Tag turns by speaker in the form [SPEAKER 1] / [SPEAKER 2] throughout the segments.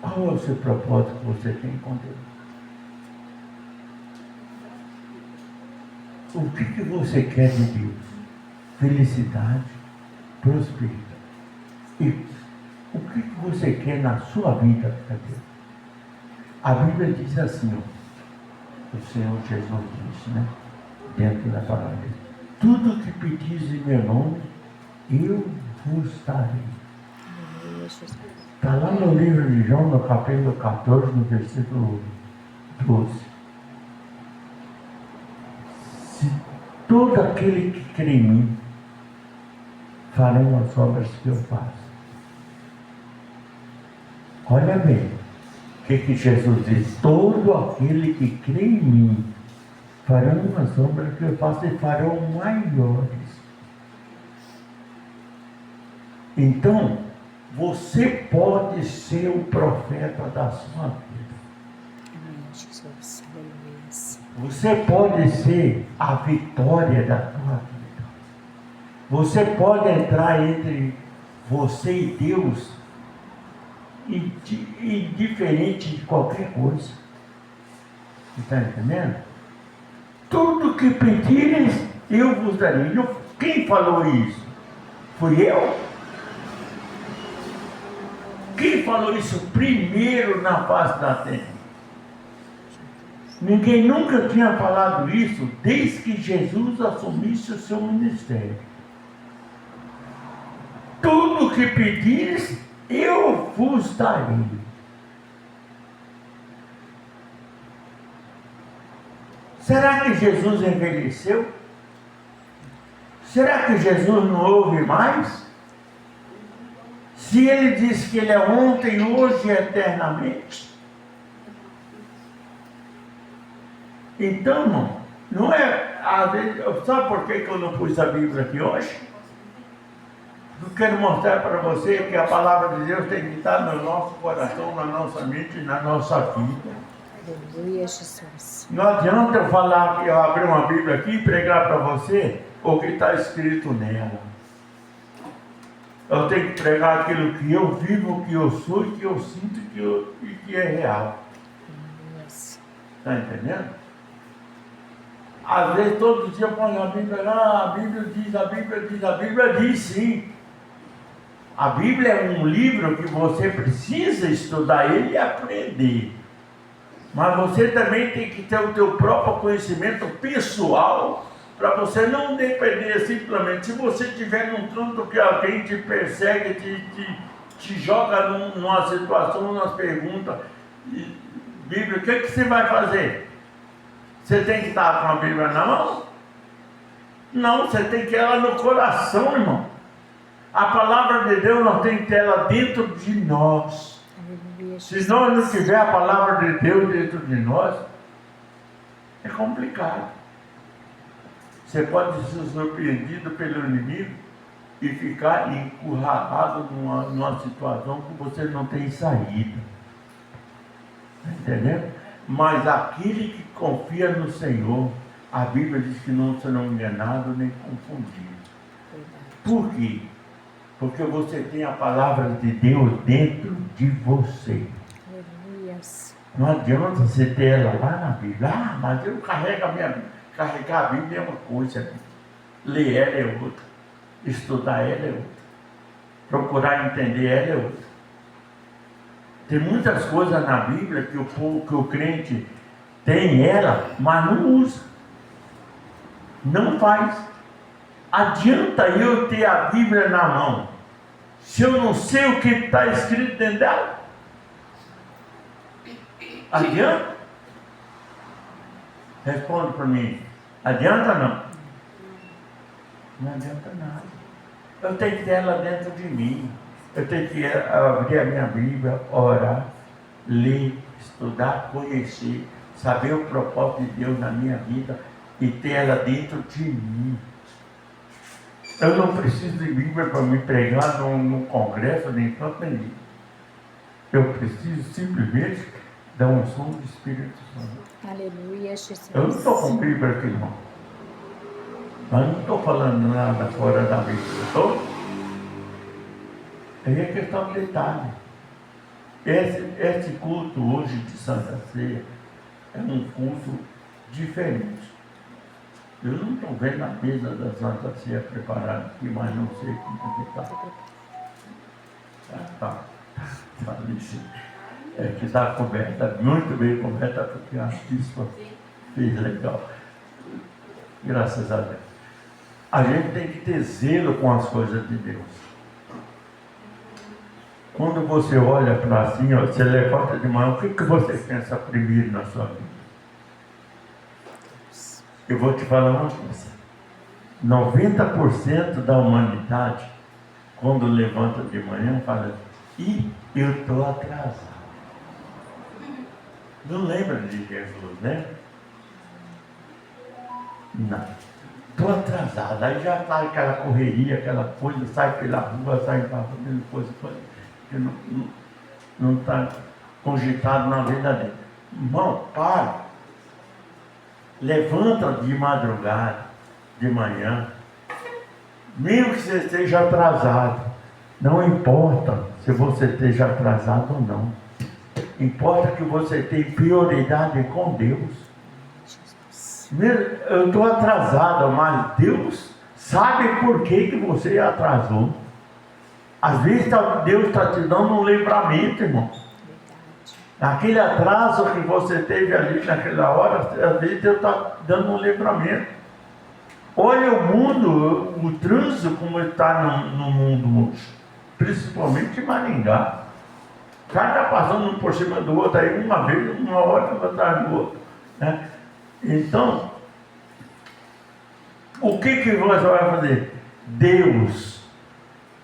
[SPEAKER 1] Qual é o seu propósito que você tem com Deus? O que você quer de Deus? Felicidade, prosperidade. E o que você quer na sua vida para Deus? A Bíblia diz assim, ó, o Senhor Jesus disse, né? Dentro da palavra dele. Tudo que pedis em meu nome, eu vos darei. Está lá no livro de João, no capítulo 14, no versículo 12. Se todo aquele que crê em mim farão as obras que eu faço. Olha bem, o que Jesus diz? Todo aquele que crê em mim farão as obras que eu faço e farão maiores. Então, você pode ser o profeta da sua vida. Você pode ser a vitória da tua vida. Você pode entrar entre você e Deus indiferente de qualquer coisa. Está entendendo? Tudo que pedires, eu vos darei. Quem falou isso? Fui eu? Quem falou isso primeiro na face da terra? Ninguém nunca tinha falado isso desde que Jesus assumisse o seu ministério. Tudo que pedires, eu vos darei. Será que Jesus envelheceu? Será que Jesus não ouve mais? Se ele diz que ele é ontem, hoje e eternamente. Então, irmão, não é... Sabe por que eu não pus a Bíblia aqui hoje? Eu quero mostrar para você que a palavra de Deus tem que estar no nosso coração, na nossa mente e na nossa vida.
[SPEAKER 2] Aleluia, Jesus.
[SPEAKER 1] Não adianta eu falar que eu abri uma Bíblia aqui e pregar para você o que está escrito nela. Eu tenho que pregar aquilo que eu vivo, o que eu sou, que eu sinto e que é real. Está entendendo? Às vezes, todo dia eu ponho a Bíblia lá, a Bíblia diz, a Bíblia diz, a Bíblia diz sim. A Bíblia é um livro que você precisa estudar ele e aprender. Mas você também tem que ter o teu próprio conhecimento pessoal para você não depender simplesmente. Se você estiver num canto que alguém te persegue, te joga numa situação, numa pergunta, Bíblia, o que você vai fazer? Você tem que estar com a Bíblia na mão? Não, você tem que ter ela no coração, irmão. A palavra de Deus nós temos que ter ela dentro de nós. Se nós não tiver a palavra de Deus dentro de nós, é complicado. Você pode ser surpreendido pelo inimigo e ficar encurralado numa situação que você não tem saída. Está entendendo? Mas aquele que confia no Senhor, a Bíblia diz que não serão enganados nem confundidos. Por quê? Porque você tem a palavra de Deus dentro de você. Não adianta você ter ela lá na Bíblia. Ah, mas eu carrego a minha Bíblia. Carregar a Bíblia é uma coisa. Ler ela é outra. Estudar ela é outra. Procurar entender ela é outra. Tem muitas coisas na Bíblia que o crente tem ela, mas não usa. Não faz. Adianta eu ter a Bíblia na mão, se eu não sei o que está escrito dentro dela? Adianta? Responde para mim. Adianta ou não? Não adianta nada. Eu tenho que ter ela dentro de mim. Eu tenho que abrir a minha Bíblia, orar, ler, estudar, conhecer, saber o propósito de Deus na minha vida e ter ela dentro de mim. Eu não preciso de Bíblia para me pregar no congresso, nem tanto nem livro. Eu preciso simplesmente da unção do Espírito Santo.
[SPEAKER 2] Aleluia, Jesus.
[SPEAKER 1] Eu não estou com Bíblia aqui, irmão. Mas não estou falando nada fora da Bíblia. Estou? Aí é questão de detalhe. Esse culto hoje de Santa Ceia é um culto diferente. Eu não estou vendo a mesa da Santa Ceia preparada aqui, mas não sei como é que está. Tá ali sim. É que está coberta, muito bem coberta, porque a bispa fez legal. Graças a Deus. A gente tem que ter zelo com as coisas de Deus. Quando você olha para assim, ó, você levanta de manhã, o que você pensa primeiro na sua vida? Eu vou te falar uma coisa. 90% da humanidade, quando levanta de manhã, fala: ih, eu estou atrasado. Não lembra de Jesus, né? Não. Estou atrasado. Aí já está aquela correria, aquela coisa, sai pela rua, sai para fazendo coisa que não está cogitado na vida dele. Irmão, para. Levanta de madrugada, de manhã, mesmo que você esteja atrasado, não importa se você esteja atrasado ou não, importa que você tenha prioridade com Deus. Eu estou atrasado, mas Deus sabe por que você atrasou. Às vezes Deus está te dando um livramento, irmão. Aquele atraso que você teve ali naquela hora, às vezes Deus está dando um livramento. Olha o mundo, o trânsito como está no mundo hoje, principalmente em Maringá. O cara está passando um por cima do outro aí, uma vez, uma hora atrás do outro, né? Então, o que você vai fazer? Deus,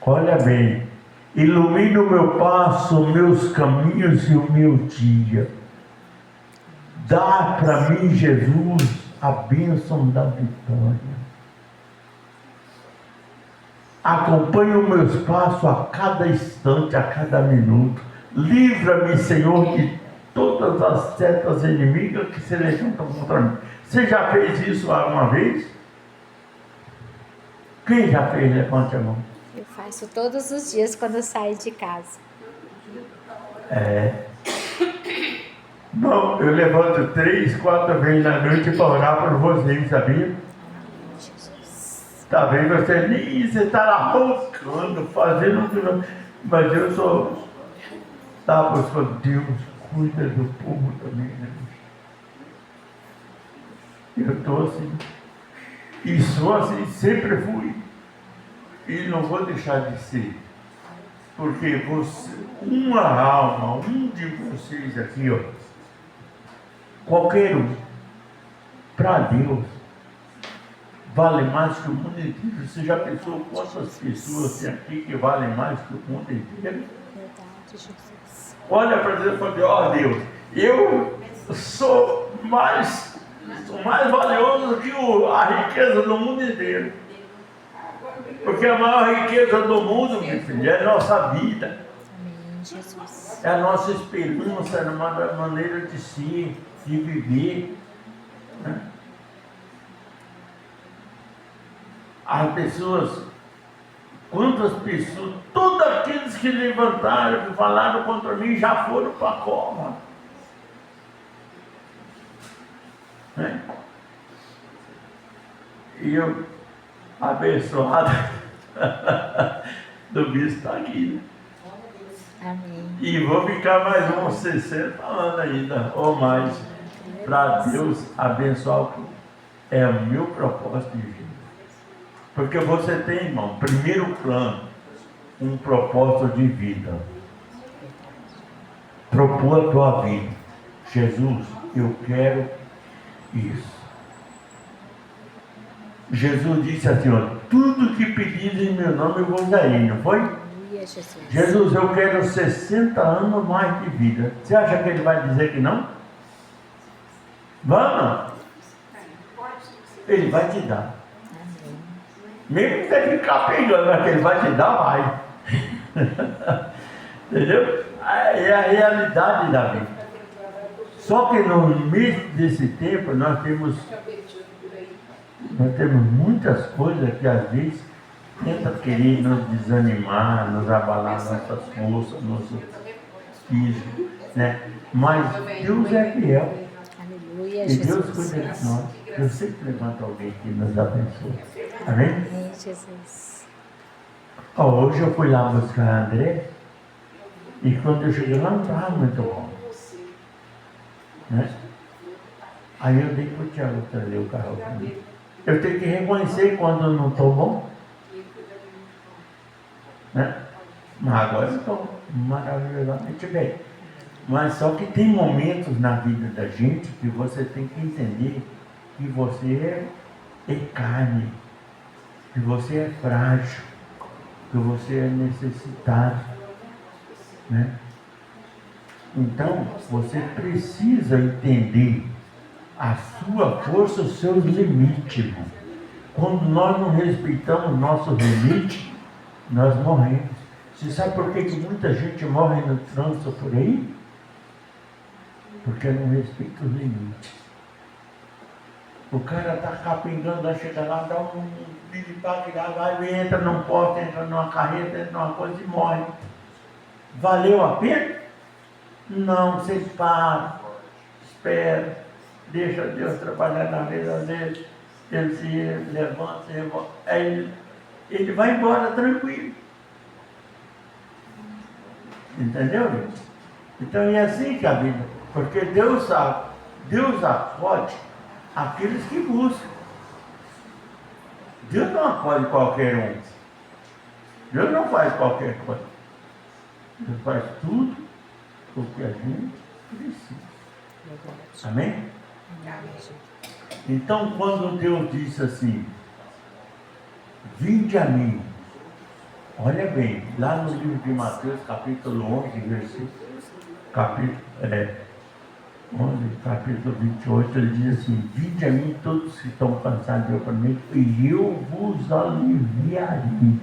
[SPEAKER 1] olha bem, ilumina o meu passo, os meus caminhos e o meu dia. Dá para mim, Jesus, a bênção da vitória. Acompanhe os meus passos a cada instante, a cada minuto. Livra-me, Senhor, de todas as setas inimigas que se levantam contra mim. Você já fez isso alguma vez? Quem já fez? Levante a mão.
[SPEAKER 2] Eu faço todos os dias quando eu saio de casa.
[SPEAKER 1] Bom, eu levanto 3, 4 vezes na noite para orar por vocês, sabia? Talvez você nem está lá roncando, fazendo, mas eu sou. Tá, pastor, Deus cuida do povo também, né? Eu estou assim, e sou assim, sempre fui, e não vou deixar de ser, porque você, uma alma, um de vocês aqui, ó, qualquer um, para Deus, vale mais que o mundo inteiro. Você já pensou quantas pessoas tem aqui que valem mais que o mundo inteiro?
[SPEAKER 2] Verdade, Jesus.
[SPEAKER 1] Olha para Deus e fala: ó Deus, eu sou mais valioso que a riqueza do mundo inteiro. Porque a maior riqueza do mundo, meu filho, é a nossa vida.
[SPEAKER 2] Amém, Jesus.
[SPEAKER 1] É a nossa esperança, é a maneira de ser, de viver, né? As pessoas, quantas pessoas, todos aqueles que levantaram, que falaram contra mim, já foram para a cova. Né? E eu, abençoado do bispo está aqui, né?
[SPEAKER 2] Amém.
[SPEAKER 1] E vou ficar mais uns 60 anos ainda, ou mais, para Deus abençoar o povo. É o meu propósito de vida. Porque você tem, irmão, primeiro plano, um propósito de vida. Propor a tua vida. Jesus, eu quero isso. Jesus disse assim, ó, tudo que pedires em meu nome eu vou dar, não foi?
[SPEAKER 2] Aleluia, Jesus.
[SPEAKER 1] Jesus, eu quero 60 anos mais de vida. Você acha que ele vai dizer que não? Vamos? Ele vai te dar.
[SPEAKER 2] Amém.
[SPEAKER 1] Mesmo que você ficar pegando, mas que ele vai te dar, vai. Entendeu? É a realidade da vida. Só que no meio desse tempo nós temos muitas coisas que às vezes tentam querer nos desanimar, nos abalar nossas forças, Isso, né? Mas Deus é fiel.
[SPEAKER 2] Aleluia,
[SPEAKER 1] E Deus
[SPEAKER 2] Jesus.
[SPEAKER 1] cuida de nós. Deus sempre levanta alguém que nos abençoe. Amém?
[SPEAKER 2] Amém, Jesus.
[SPEAKER 1] Ó, hoje eu fui lá buscar a André. E quando eu cheguei lá, não estava muito bom. Né? Aí eu dei para o Tiago trazer o carro para mim. Eu tenho que reconhecer quando eu não estou bom. Né? Mas agora eu estou maravilhosamente bem. Mas só que tem momentos na vida da gente que você tem que entender que você é carne, que você é frágil, que você é necessitado. Né? Então, você precisa entender a sua força, os seus limites, irmão. Quando nós não respeitamos nossos limites, nós morremos. Você sabe por que muita gente morre no trânsito por aí? Porque não respeita os limites. O cara está capingando, chega lá, dá um piripaque, vai, entra num poste, entra numa carreta, entra numa coisa e morre. Valeu a pena? Não, você para, espera, deixa Deus trabalhar na vida dele, ele se levanta, se revolta, aí ele vai embora tranquilo. Entendeu, gente? Então é assim que a vida, porque Deus acode aqueles que buscam. Deus não acode qualquer um. Deus não faz qualquer coisa. Deus faz tudo o que a gente precisa. Amém? Então, quando Deus disse assim, vinde a mim, olha bem, lá no livro de Mateus, capítulo 11, versículo, capítulo 28, ele diz assim, vinde a mim todos que estão cansados de oprimidos, e eu vos aliviarei.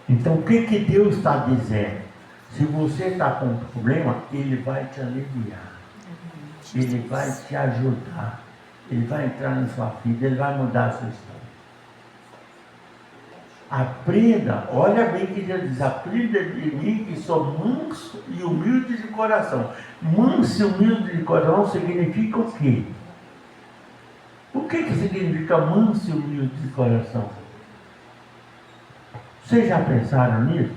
[SPEAKER 1] Então, o que Deus está dizendo? Se você está com um problema, Ele vai te aliviar. Ele vai te ajudar. Ele vai entrar na sua vida, Ele vai mudar a sua história. Aprenda, olha bem que Deus diz, aprenda de mim que sou manso e humilde de coração. Manso e humilde de coração significa o quê? O que significa manso e humilde de coração? Vocês já pensaram nisso?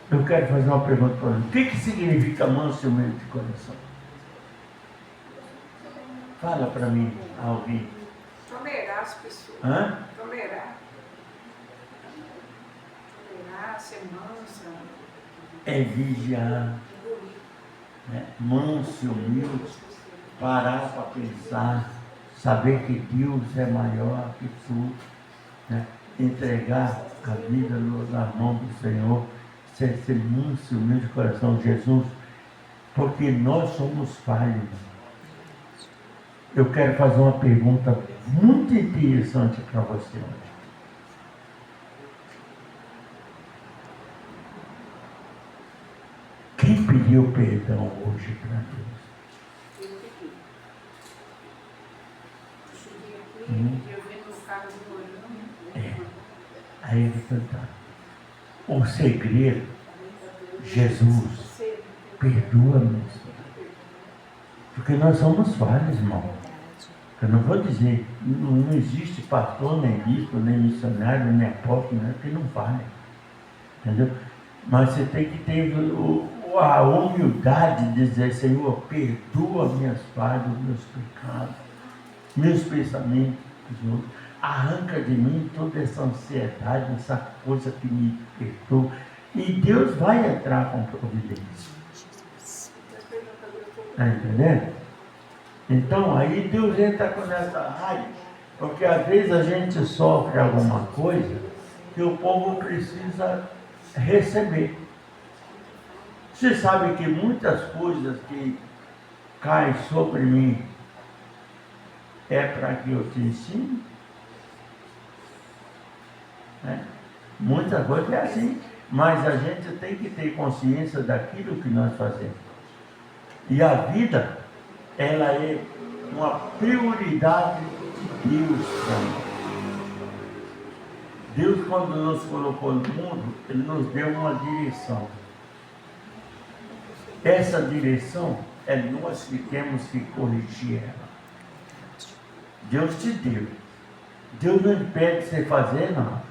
[SPEAKER 1] Eu quero fazer uma pergunta para vocês. O que significa manso e humilde de coração? Fala para mim, alguém.
[SPEAKER 3] Tolerar as pessoas.
[SPEAKER 1] Hã?
[SPEAKER 3] Tolerar. Tolerar, ser mansa.
[SPEAKER 1] É vigiar. Né? Manso e humilde. Parar para pensar. Saber que Deus é maior que tudo. Né? Entregar a vida nas mãos do Senhor. Ser manso e humilde de coração, Jesus. Porque nós somos falhos. Eu quero fazer uma pergunta muito interessante para você hoje. Quem pediu perdão hoje para Deus?
[SPEAKER 3] Eu pedi. Eu cheguei aqui, eu vi no carro orando.
[SPEAKER 1] Aí ele cantar. O segredo, Jesus, perdoa-nos. Porque nós somos falhos, irmão. Eu não vou dizer, não existe pastor, nem bispo, nem missionário, nem apóstolo, né, que não falha. Entendeu? Mas você tem que ter a humildade de dizer, Senhor, perdoa minhas falhas, meus pecados, meus pensamentos, Senhor. Arranca de mim toda essa ansiedade, essa coisa que me perturba. E Deus vai entrar com providência. Está entendendo? Então, aí Deus entra com essa área, porque às vezes a gente sofre alguma coisa que o povo precisa receber. Você sabe que muitas coisas que caem sobre mim é para que eu te ensine? Né? Muitas coisas é assim, mas a gente tem que ter consciência daquilo que nós fazemos. E a vida, ela é uma prioridade de Deus para nós. Deus, quando nos colocou no mundo, Ele nos deu uma direção. Essa direção é nós que temos que corrigir ela. Deus te deu. Deus não impede você fazer nada.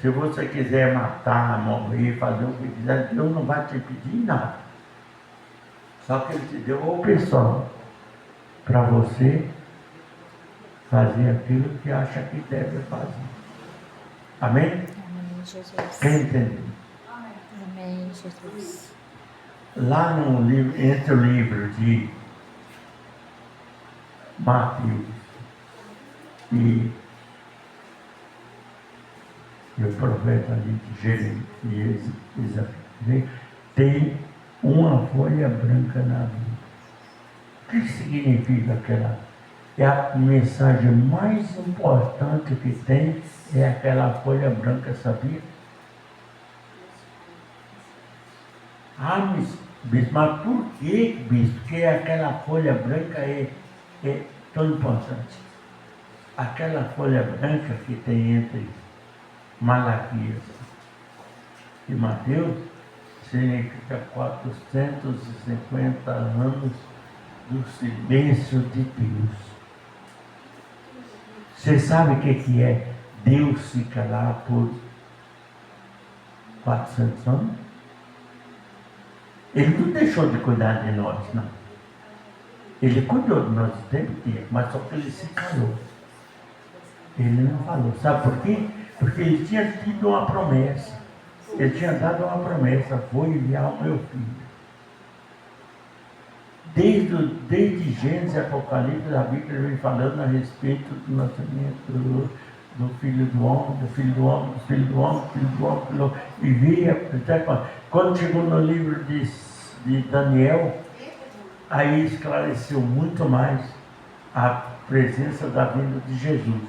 [SPEAKER 1] Se você quiser matar, morrer, fazer o que quiser, Deus não vai te pedir nada. Só que Ele te deu a opção para você fazer aquilo que acha que deve fazer. Amém?
[SPEAKER 2] Amém, Jesus.
[SPEAKER 1] Quem entendeu?
[SPEAKER 2] Amém, Jesus.
[SPEAKER 1] Lá no livro, entre o livro de Mateus e o profeta ali de Jeremias, tem uma folha branca na Bíblia. O que significa aquela? É a mensagem mais importante que tem, é aquela folha branca, sabia? Ah, bispo, mas por que, bispo? Porque aquela folha branca é tão importante. Aquela folha branca que tem entre Malaquias e Mateus significa 450 anos do silêncio de Deus. Você sabe o que é Deus se calar por 400 anos? Ele não deixou de cuidar de nós, não. Ele cuidou de nós o tempo inteiro, mas só que ele se calou. Ele não falou. Sabe por quê? Porque ele tinha tido uma promessa. Ele tinha dado uma promessa: vou enviar o meu filho. Desde Gênesis e Apocalipse, a Bíblia vem falando a respeito do nascimento do Filho do Homem, do Filho do Homem, do Filho do Homem, do Filho do Homem, do Filho do Homem. E via, quando chegou no livro de Daniel, aí esclareceu muito mais a presença da vinda de Jesus.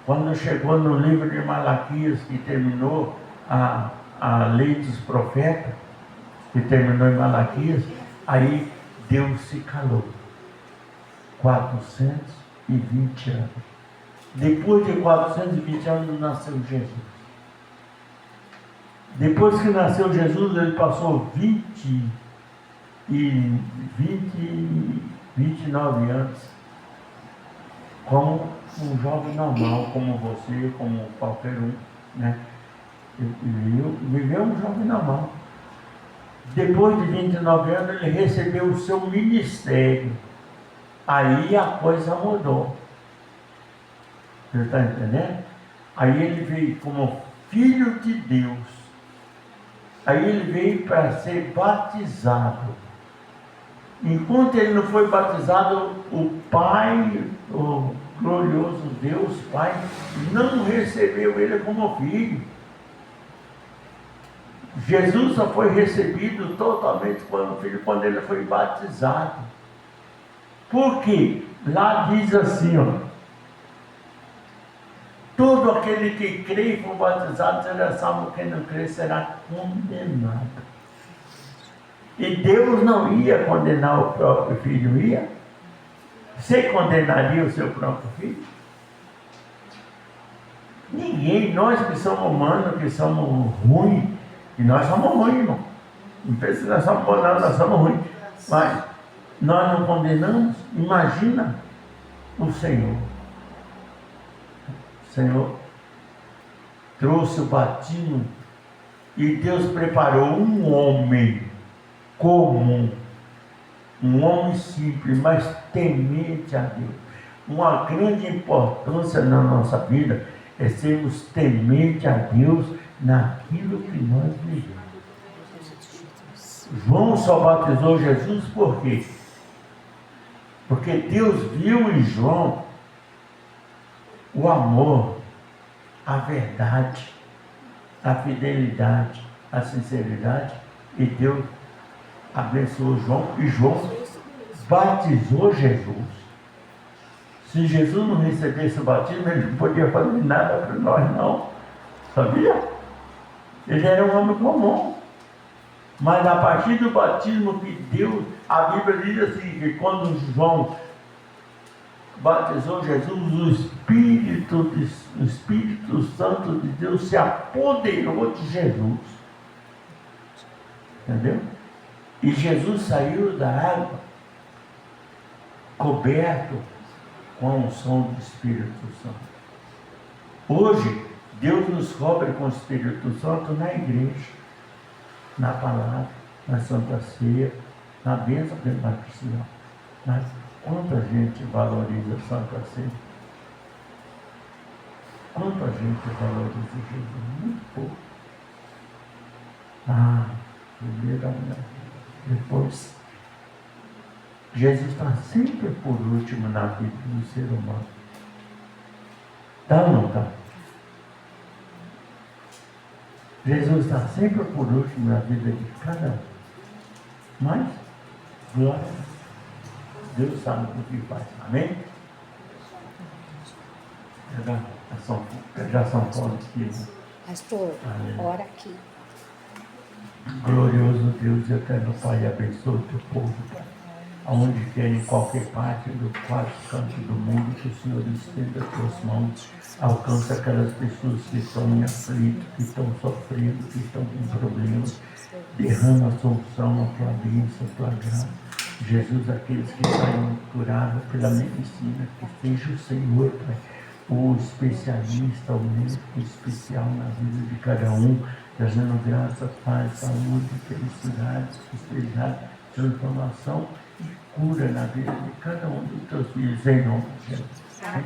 [SPEAKER 1] Quando chegou no livro de Malaquias, que terminou a lei dos profetas, que terminou em Malaquias, aí Deus se calou. 420 anos. Depois de 420 anos nasceu Jesus. Depois que nasceu Jesus, ele passou 29 anos como um jovem normal, como você, como qualquer um, né? Viveu um jovem normal. Depois de 29 anos, ele recebeu o seu ministério. Aí a coisa mudou. Você está entendendo? Aí ele veio como filho de Deus. Aí ele veio para ser batizado. Enquanto ele não foi batizado, o Pai, o glorioso Deus Pai, não recebeu ele como filho. Jesus só foi recebido totalmente como filho quando ele foi batizado. Por quê? Lá diz assim, ó: todo aquele que crê e for batizado será salvo, quem não crê será condenado. E Deus não ia condenar o próprio filho, ia? Você condenaria o seu próprio filho? Ninguém. Nós que somos humanos, que somos ruins, e nós somos ruins, irmão. Não pensa que nós somos bons, não, nós somos ruins. Mas nós não condenamos. Imagina o Senhor. O Senhor trouxe o batismo e Deus preparou um homem comum, um homem simples, mas temente a Deus. Uma grande importância na nossa vida é sermos tementes a Deus naquilo que nós vivemos. João só batizou Jesus por quê? Porque Deus viu em João o amor, a verdade, a fidelidade, a sinceridade, e Deus abençoou João, e João batizou Jesus. Se Jesus não recebesse o batismo, ele não podia fazer nada para nós, não. Sabia? Ele era um homem comum. Mas a partir do batismo que Deus, a Bíblia diz assim, que quando João batizou Jesus, o Espírito Santo de Deus se apoderou de Jesus. Entendeu? E Jesus saiu da água coberto com a unção do Espírito Santo. Hoje, Deus nos cobre com o Espírito Santo na igreja, na palavra, na Santa Ceia, na bênção do batismo. Mas quanta gente valoriza a Santa Ceia? Quanta gente valoriza Jesus? Muito pouco. Primeiro a minha vida. Depois, Jesus está sempre por último na vida do ser humano. Tá ou não está? Jesus está sempre por último na vida de cada um. Mas, glória, Deus sabe o que faz. Amém? Já São Paulo aqui.
[SPEAKER 2] Pastor,
[SPEAKER 1] Amém.
[SPEAKER 2] ora aqui.
[SPEAKER 1] Glorioso Deus e eterno Pai, abençoa o teu povo, Pai. Aonde quer, em qualquer parte do quatro cantos do mundo, que o Senhor estenda as tuas mãos, alcança aquelas pessoas que estão em aflito, que estão sofrendo, que estão com problemas. Derrama a solução, a tua bênção, a tua graça. Jesus, aqueles que saem curados pela medicina, que seja o Senhor, Pai, o especialista, o médico especial na vida de cada um, trazendo graça, paz, saúde, felicidade, prosperidade, transformação e cura na vida de cada um dos teus filhos, em nome de Jesus. Amém.